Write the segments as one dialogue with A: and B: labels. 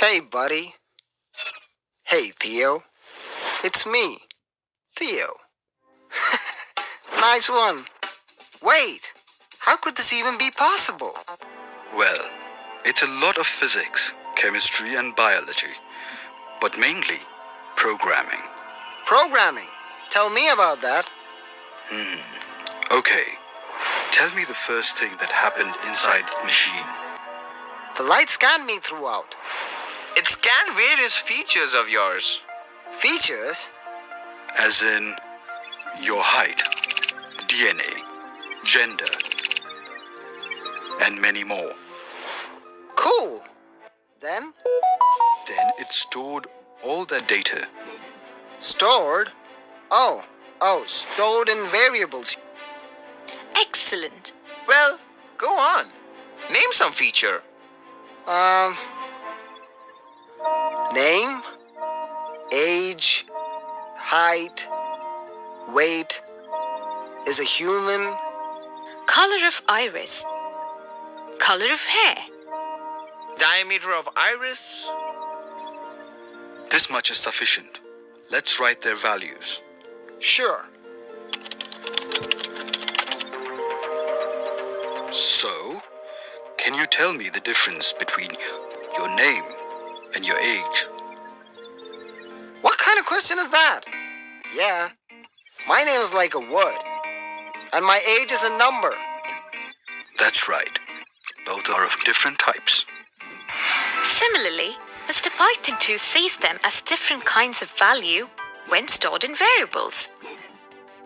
A: Hey, buddy. Hey, Theo. It's me, Theo. Nice one. Wait, how could this even be possible?
B: Well, it's a lot of physics, chemistry, and biology, but mainly programming.
A: Programming. Tell me about that.
B: Okay, tell me the first thing that happened inside the machine.
A: The light scanned me throughout.
C: It scanned various features of yours.
A: Features?
B: As in your height, DNA, gender, and many more.
A: Cool. Then?
B: Then it stored all that data.
A: Stored? Oh, stored in variables.
D: Excellent.
C: Well, go on. Name some feature.
A: Name, age, height, weight, is a human.
D: Color of iris. Color of hair.
C: Diameter of iris.
B: This much is sufficient. Let's write their values.
A: Sure.
B: So, can you tell me the difference between your name and your age?
A: What kind of question is that? Yeah, my name is like a word, and my age is a number.
B: That's right. Both are of different types.
D: Similarly, Mr. Python 2 sees them as different kinds of value when stored in variables.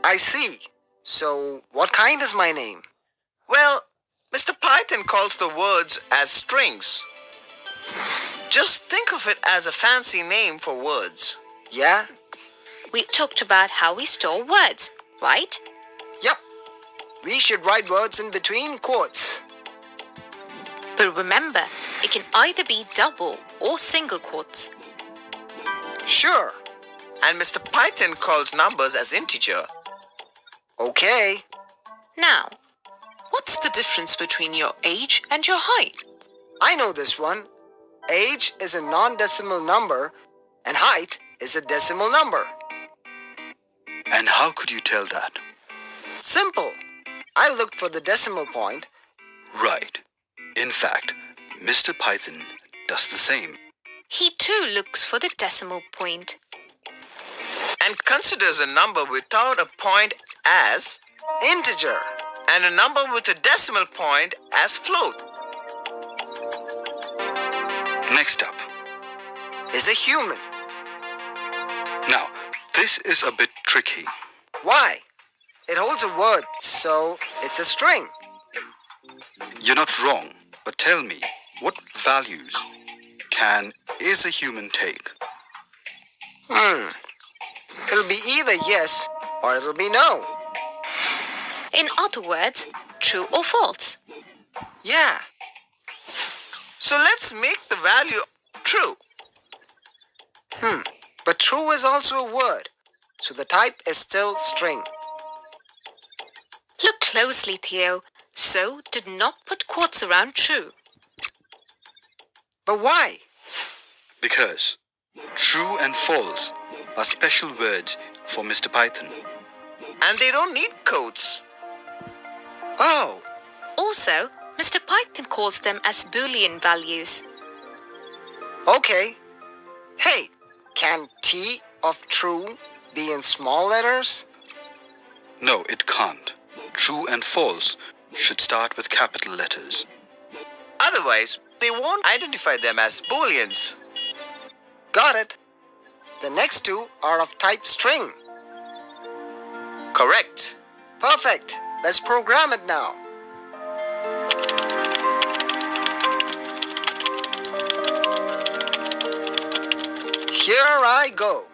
A: I see. So, what kind is my name?
C: Well, Mr. Python calls the words as strings. Just think of it as a fancy name for words.
A: Yeah?
D: We talked about how we store words, right?
A: Yep. We should write words in between quotes.
D: But remember, it can either be double or single quotes.
A: Sure.
C: And Mr. Python calls numbers as integer.
A: Okay.
D: Now,
E: what's the difference between your age and your height?
A: I know this one. Age is a non-decimal number, and height is a decimal number.
B: And how could you tell that?
A: Simple. I looked for the decimal point.
B: Right. In fact, Mr. Python does the same.
D: he too looks for the decimal point.
C: And considers a number without a point as
A: Integer.
C: and a number with a decimal point as float.
B: Next up.
A: Is a human.
B: Now, this is a bit tricky.
A: Why? It holds a word, so it's a string.
B: You're not wrong, but tell me, what values is a human take?
A: It'll be either yes or it'll be no.
D: In other words, true or false.
A: Yeah.
C: So let's make the value true.
A: But true is also a word, so the type is still string.
D: Look closely, Theo. So did not put quotes around true.
A: But why?
B: Because true and false are special words for Mr. Python.
C: And they don't need quotes.
A: Oh,
D: Also, Mr. Python calls them as Boolean values.
A: okay. Hey, can T of true be in small letters?
B: No, it can't. True and false should start with capital letters.
C: Otherwise, they won't identify them as booleans.
A: Got it. The next two are of type string.
C: Correct.
A: Perfect. Let's program it now. Here I go.